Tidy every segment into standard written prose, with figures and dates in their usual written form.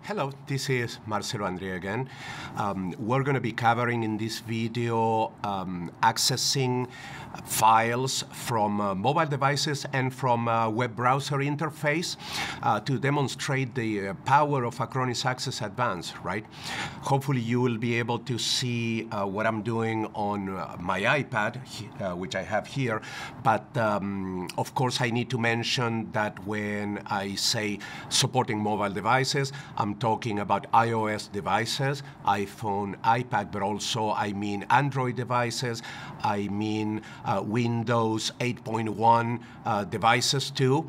Hello, this is Marcelo Andrea again. We're going to be covering in this video accessing files from mobile devices and from a web browser interface to demonstrate the power of Acronis Access Advanced, right? Hopefully you will be able to see what I'm doing on my iPad, which I have here. But of course, I need to mention that when I say supporting mobile devices, I'm talking about iOS devices, iPhone, iPad, but also I mean Android devices, I mean Windows 8.1 devices too.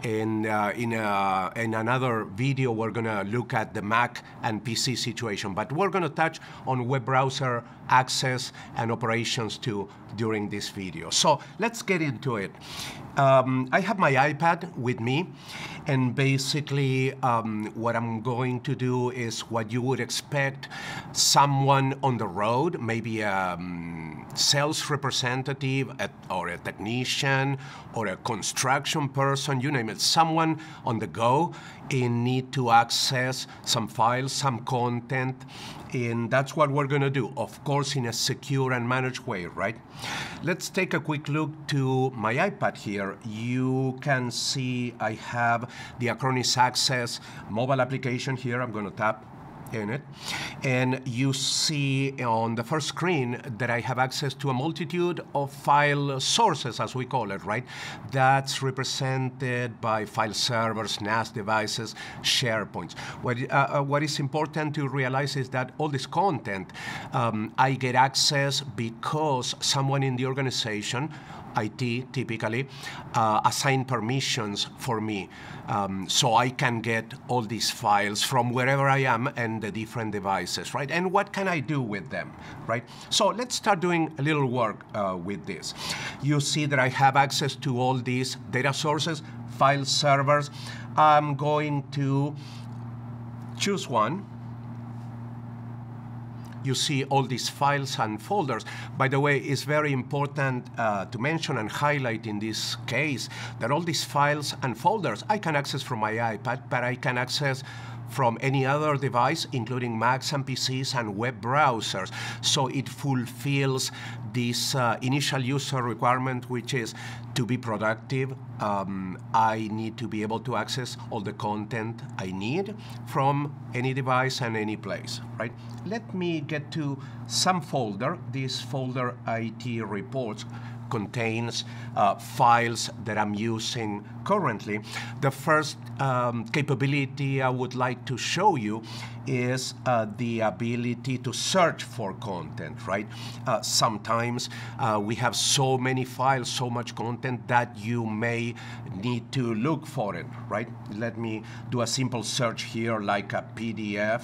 And in another video, we're going to look at the Mac and PC situation. But we're going to touch on web browser access and operations too during this video. So let's get into it. I have my iPad with me. And basically, what I'm going to do is what you would expect someone on the road, maybe a sales representative or a technician or a construction person, you name it, someone on the go in need to access some files, some content, and that's what we're going to do, of course, in a secure and managed way, right? Let's take a quick look to my iPad here. You can see I have the Acronis Access mobile application here. I'm going to tap in it, and you see on the first screen that I have access to a multitude of file sources, as we call it, right? That's represented by file servers, NAS devices, SharePoints. What is important to realize is that all this content, I get access because someone in the organization, IT typically, assign permissions for me. So I can get all these files from wherever I am and the different devices, right? And what can I do with them, right? So let's start doing a little work with this. You see that I have access to all these data sources, file servers. I'm going to choose one. You see all these files and folders. By the way, it's very important to mention and highlight in this case that all these files and folders I can access from my iPad, but I can access from any other device, including Macs and PCs and web browsers. So it fulfills this initial user requirement, which is to be productive. I need to be able to access all the content I need from any device and any place, right? Let me get to some folder. This folder, IT reports, contains files that I'm using currently. The first capability I would like to show you is the ability to search for content, right? Sometimes we have so many files, so much content that you may need to look for it, right? Let me do a simple search here like a PDF.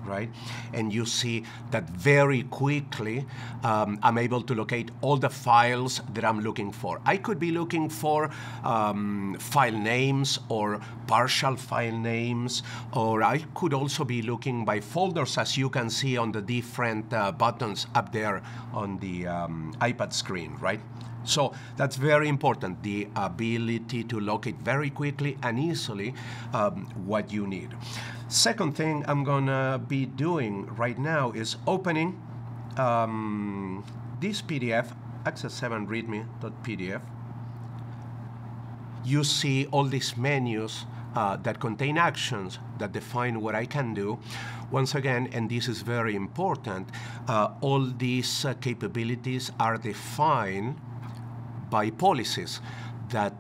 Right? And you see that very quickly I'm able to locate all the files that I'm looking for. I could be looking for file names or partial file names, or I could also be looking by folders, as you can see on the different buttons up there on the iPad screen, right? So that's very important, the ability to locate very quickly and easily what you need. Second thing I'm going to be doing right now is opening this PDF, access7readme.pdf. You see all these menus that contain actions that define what I can do. Once again, and this is very important, all these capabilities are defined by policies that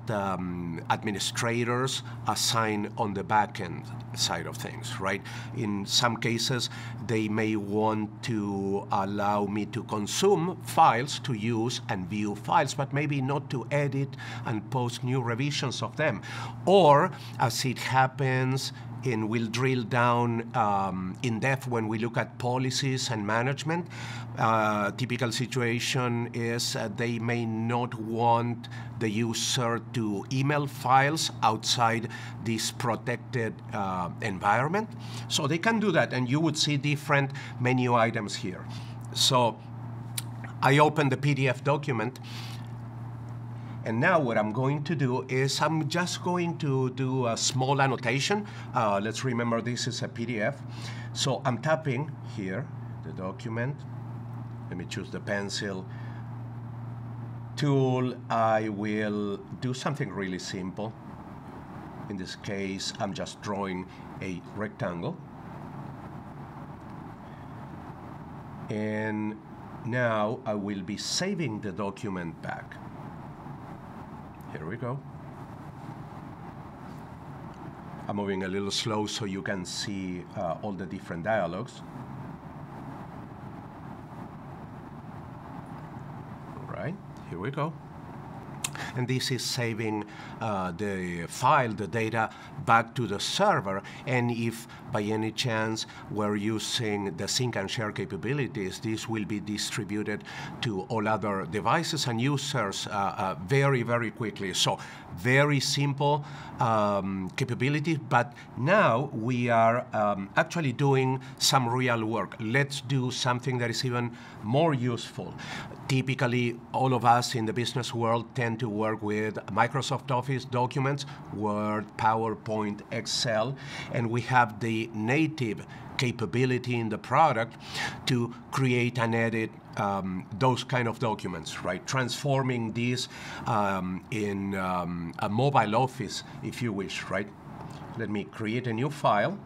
administrators assign on the back-end side of things, right? In some cases, they may want to allow me to consume files, to use and view files, but maybe not to edit and post new revisions of them. Or, as it happens, and we'll drill down in depth when we look at policies and management. Typical situation is they may not want the user to email files outside this protected environment. So they can do that, and you would see different menu items here. So I open the PDF document. And now what I'm going to do is I'm just going to do a small annotation. Let's remember this is a PDF. So I'm tapping here, the document. Let me choose the pencil tool. I will do something really simple. In this case, I'm just drawing a rectangle. And now I will be saving the document back. Here we go. I'm moving a little slow so you can see all the different dialogues. All right, here we go. And this is saving the file, the data, back to the server. And if by any chance we're using the sync and share capabilities, this will be distributed to all other devices and users very, very quickly. So very simple capability, but now we are actually doing some real work. Let's do something that is even more useful. Typically, all of us in the business world tend to work with Microsoft Office documents, Word, PowerPoint, Excel, and we have the native capability in the product to create and edit those kind of documents, right? Transforming these in a mobile office, if you wish, right? Let me create a new file.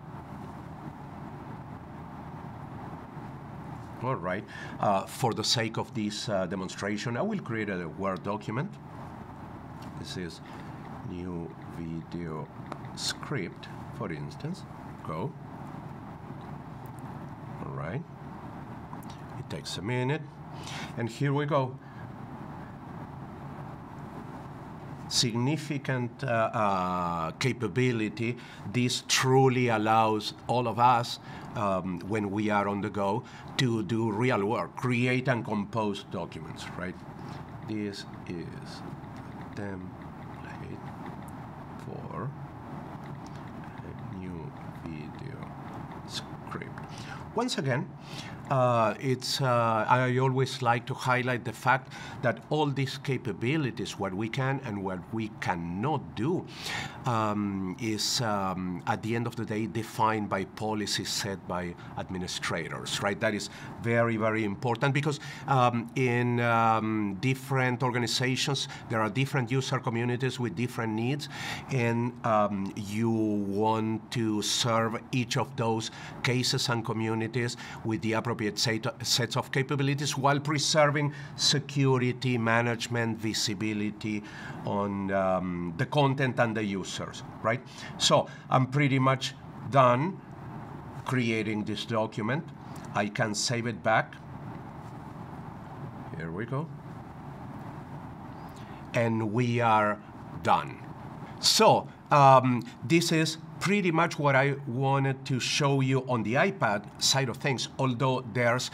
All right. For the sake of this demonstration, I will create a Word document. This is new video script, for instance. Go. All right. It takes a minute. And here we go. Significant capability. This truly allows all of us, when we are on the go, to do real work, create and compose documents, right? This is a template for a new video script. Once again, I always like to highlight the fact that all these capabilities, what we can and what we cannot do, is at the end of the day defined by policies set by administrators, right? That is very, very important because in different organizations, there are different user communities with different needs, and you want to serve each of those cases and communities with the appropriate sets of capabilities while preserving security, management, visibility on the content and the users, right? So I'm pretty much done creating this document. I can save it back. Here we go. And we are done. So this is pretty much what I wanted to show you on the iPad side of things, although there's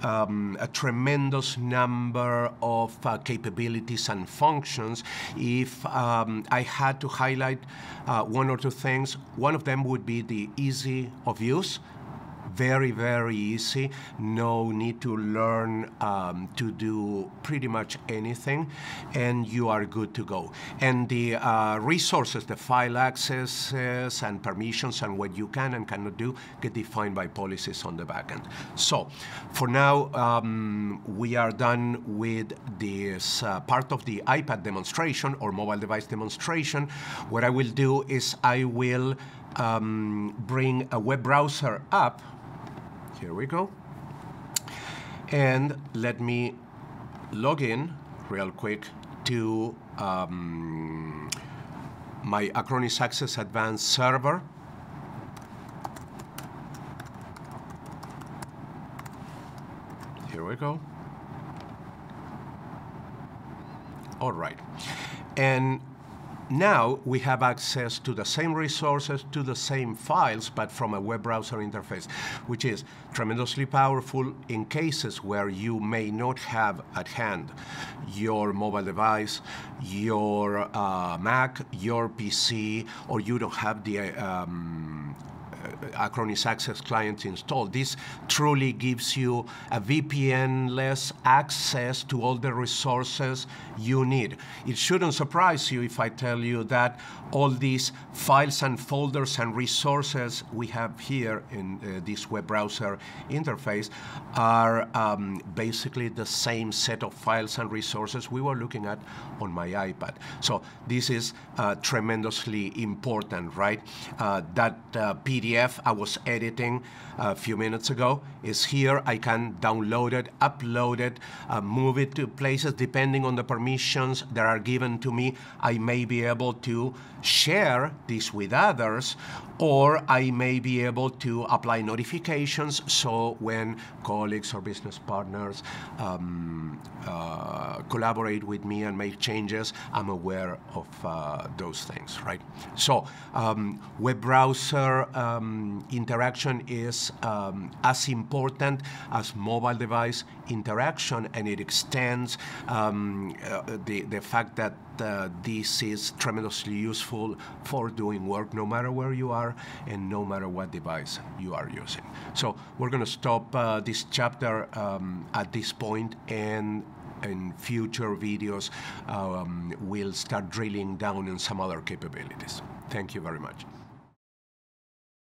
a tremendous number of capabilities and functions. If I had to highlight one or two things, one of them would be the ease of use. Very, very easy. No need to learn to do pretty much anything, and you are good to go. And the resources, the file accesses and permissions and what you can and cannot do get defined by policies on the back end. So for now, we are done with this part of the iPad demonstration or mobile device demonstration. What I will do is I will bring a web browser up. Here we go. And let me log in real quick to my Acronis Access Advanced server. Here we go. All right. And now we have access to the same resources, to the same files, but from a web browser interface, which is tremendously powerful in cases where you may not have at hand your mobile device, your Mac, your PC, or you don't have the Acronis Access client installed. This truly gives you a VPN-less access to all the resources you need. It shouldn't surprise you if I tell you that all these files and folders and resources we have here in this web browser interface are basically the same set of files and resources we were looking at on my iPad. So this is tremendously important, right? That PDF I was editing a few minutes ago is here. I can download it, upload it, move it to places depending on the permissions that are given to me. I may be able to share this with others, or I may be able to apply notifications so when colleagues or business partners collaborate with me and make changes, I'm aware of those things, right? So web browser interaction is as important as mobile device interaction, and it extends the fact that this is tremendously useful for doing work no matter where you are and no matter what device you are using. So we're going to stop this chapter at this point, and in future videos we'll start drilling down in some other capabilities. Thank you very much.